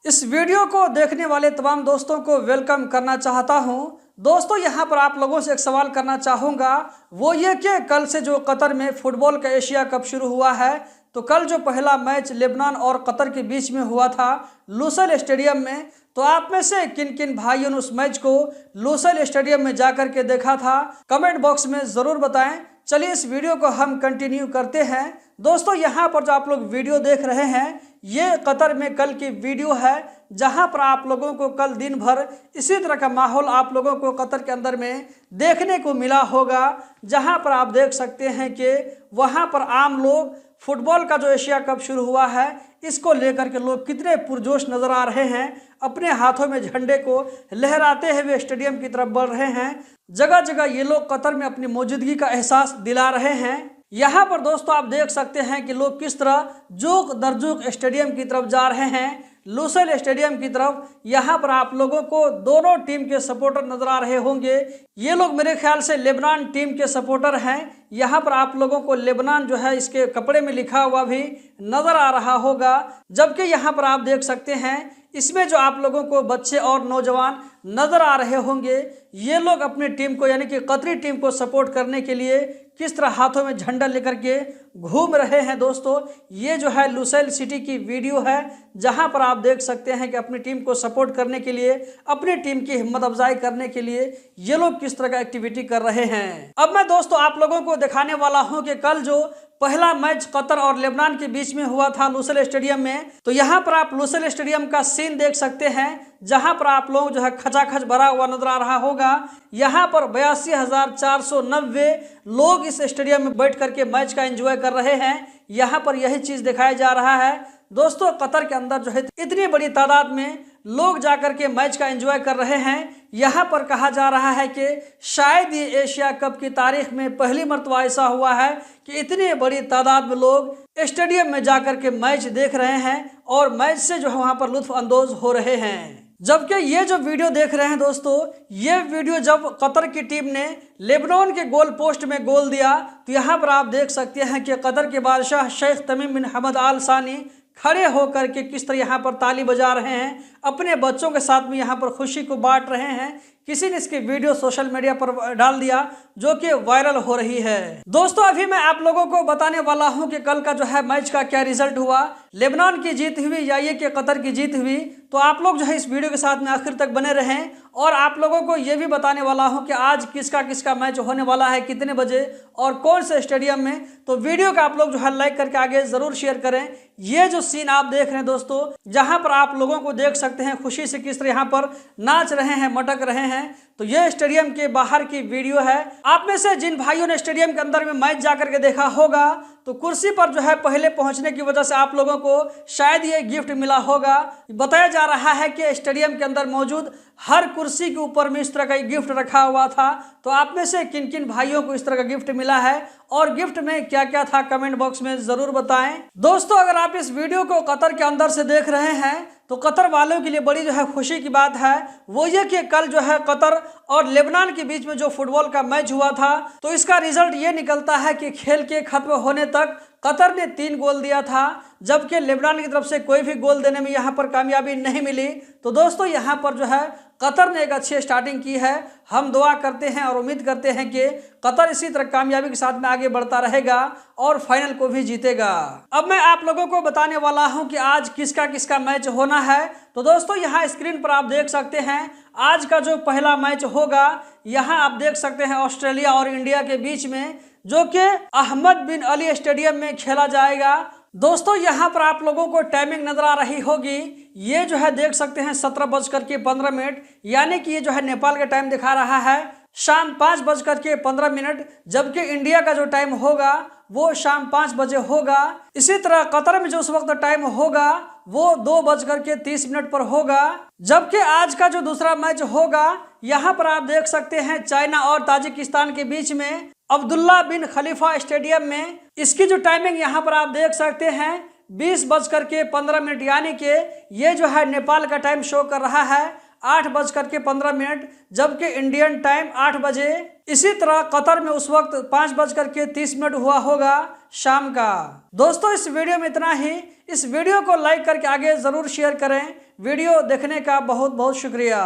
इस वीडियो को देखने वाले तमाम दोस्तों को वेलकम करना चाहता हूं। दोस्तों यहां पर आप लोगों से एक सवाल करना चाहूँगा, वो ये कि कल से जो कतर में फुटबॉल का एशिया कप शुरू हुआ है, तो कल जो पहला मैच लेबनान और कतर के बीच में हुआ था लुसाइल स्टेडियम में, तो आप में से किन किन भाइयों ने उस मैच को लुसाइल स्टेडियम में जाकर के देखा था, कमेंट बॉक्स में ज़रूर बताएं। चलिए इस वीडियो को हम कंटिन्यू करते हैं। दोस्तों यहाँ पर जो आप लोग वीडियो देख रहे हैं, ये कतर में कल की वीडियो है, जहां पर आप लोगों को कल दिन भर इसी तरह का माहौल आप लोगों को कतर के अंदर में देखने को मिला होगा, जहां पर आप देख सकते हैं कि वहां पर आम लोग फुटबॉल का जो एशिया कप शुरू हुआ है इसको लेकर के लोग कितने पुरजोश नजर आ रहे हैं, अपने हाथों में झंडे को लहराते हुए स्टेडियम की तरफ बढ़ रहे हैं। जगह जगह ये लोग कतर में अपनी मौजूदगी का एहसास दिला रहे हैं। यहाँ पर दोस्तों आप देख सकते हैं कि लोग किस तरह जोक दरजोक स्टेडियम की तरफ जा रहे हैं, लुसाइल स्टेडियम की तरफ। यहाँ पर आप लोगों को दोनों टीम के सपोर्टर नजर आ रहे होंगे। ये लोग मेरे ख्याल से लेबनान टीम के सपोर्टर हैं। यहाँ पर आप लोगों को लेबनान जो है इसके कपड़े में लिखा हुआ भी नजर आ रहा होगा। जबकि यहाँ पर आप देख सकते हैं इसमें जो आप लोगों को बच्चे और नौजवान नजर आ रहे होंगे, ये लोग अपनी टीम को यानी कि कतरी टीम को सपोर्ट करने के लिए किस तरह हाथों में झंडा लेकर के घूम रहे हैं। दोस्तों ये जो है लुसाइल सिटी की वीडियो है, जहां पर आप देख सकते हैं कि अपनी टीम को सपोर्ट करने के लिए, अपनी टीम की हिम्मत अफजाई करने के लिए ये लोग किस तरह का एक्टिविटी कर रहे हैं। अब मैं दोस्तों आप लोगों को दिखाने वाला हूं कि कल जो पहला मैच कतर और लेबनान के बीच में हुआ था लुसाइल स्टेडियम में, तो यहाँ पर आप लुसाइल स्टेडियम का सीन देख सकते हैं, जहां पर आप लोग जो है खचाखच भरा हुआ नजर आ रहा होगा। यहाँ पर 82,490 लोग इस स्टेडियम में बैठ करके मैच का एंजॉय कर रहे हैं। यहाँ पर यही चीज दिखाया जा रहा है। दोस्तों कतर के अंदर जो है इतनी बड़ी तादाद में लोग जाकर के मैच का एंजॉय कर रहे हैं। यहाँ पर कहा जा रहा है कि शायद ये एशिया कप की तारीख में पहली मर्तबा ऐसा हुआ है कि इतनी बड़ी तादाद में लोग स्टेडियम में जाकर के मैच देख रहे हैं और मैच से जो है वहाँ पर लुत्फ अंदोज हो रहे हैं। जबकि ये जो वीडियो देख रहे हैं दोस्तों, ये वीडियो जब कतर की टीम ने लेबनान के गोल पोस्ट में गोल दिया, तो यहाँ पर आप देख सकते हैं कि कतर के बादशाह शेख तमीम बिन हमद आल सानी खड़े होकर के किस तरह यहाँ पर ताली बजा रहे हैं, अपने बच्चों के साथ में यहाँ पर खुशी को बांट रहे हैं। किसी ने इसकी वीडियो सोशल मीडिया पर डाल दिया जो कि वायरल हो रही है। दोस्तों अभी मैं आप लोगों को बताने वाला हूं कि कल का जो है मैच का क्या रिजल्ट हुआ, लेबनान की जीत हुई या ये कि कतर की जीत हुई। तो आप लोग जो है इस वीडियो के साथ में आखिर तक बने रहें, और आप लोगों को ये भी बताने वाला हूं कि आज किसका किसका मैच होने वाला है, कितने बजे और कौन से स्टेडियम में। तो वीडियो का आप लोग जो है लाइक करके आगे जरूर शेयर करें। ये जो सीन आप देख रहे हैं दोस्तों, जहां पर आप लोगों को देख सकते हैं खुशी से किस तरह यहाँ पर नाच रहे हैं, मटक रहे हैं, तो ये स्टेडियम के बाहर की वीडियो है। आप में से जिन भाइयों ने स्टेडियम के अंदर में मैच जाकर के देखा होगा, तो कुर्सी पर जो है पहले पहुंचने की वजह से आप लोगों को शायद ये गिफ्ट मिला होगा। बताया जा रहा है कि स्टेडियम के अंदर मौजूद हर कुर्सी के ऊपर में इस तरह का गिफ्ट रखा हुआ था। तो आप में से किन किन भाइयों को इस तरह का गिफ्ट मिला है और गिफ्ट में क्या क्या था, कमेंट बॉक्स में जरूर बताएं। दोस्तों अगर आप इस वीडियो को कतर के अंदर से देख रहे हैं, तो कतर वालों के लिए बड़ी जो है खुशी की बात है, वो ये कि कल जो है कतर और लेबनान के बीच में जो फुटबॉल का मैच हुआ था, तो इसका रिजल्ट ये निकलता है कि खेल के खत्म होने तक कतर ने 3 गोल दिया था, जबकि लेबनान की तरफ से कोई भी गोल देने में यहाँ पर कामयाबी नहीं मिली। तो दोस्तों यहाँ पर जो है कतर ने एक अच्छी स्टार्टिंग की है। हम दुआ करते हैं और उम्मीद करते हैं कि कतर इसी तरह कामयाबी के साथ में आगे बढ़ता रहेगा और फाइनल को भी जीतेगा। अब मैं आप लोगों को बताने वाला हूं कि आज किसका किसका मैच होना है। तो दोस्तों यहाँ स्क्रीन पर आप देख सकते हैं आज का जो पहला मैच होगा, यहाँ आप देख सकते हैं ऑस्ट्रेलिया और इंडिया के बीच में, जो कि अहमद बिन अली स्टेडियम में खेला जाएगा। दोस्तों यहाँ पर आप लोगों को टाइमिंग नजर आ रही होगी, ये जो है देख सकते हैं 17:15, यानी कि ये जो है नेपाल का टाइम दिखा रहा है शाम 5:15, जबकि इंडिया का जो टाइम होगा वो शाम 5 बजे होगा। इसी तरह कतर में जो उस वक्त टाइम होगा वो 2:30 पर होगा। जबकि आज का जो दूसरा मैच होगा, यहाँ पर आप देख सकते हैं चाइना और ताजिकिस्तान के बीच में अब्दुल्ला बिन खलीफा स्टेडियम में। इसकी जो टाइमिंग यहाँ पर आप देख सकते हैं 20:15, यानी कि ये जो है नेपाल का टाइम शो कर रहा है। 8:15, जबकि इंडियन टाइम 8 बजे। इसी तरह कतर में उस वक्त 5:30 हुआ होगा शाम का। दोस्तों इस वीडियो में इतना ही। इस वीडियो को लाइक करके आगे जरूर शेयर करें। वीडियो देखने का बहुत बहुत शुक्रिया।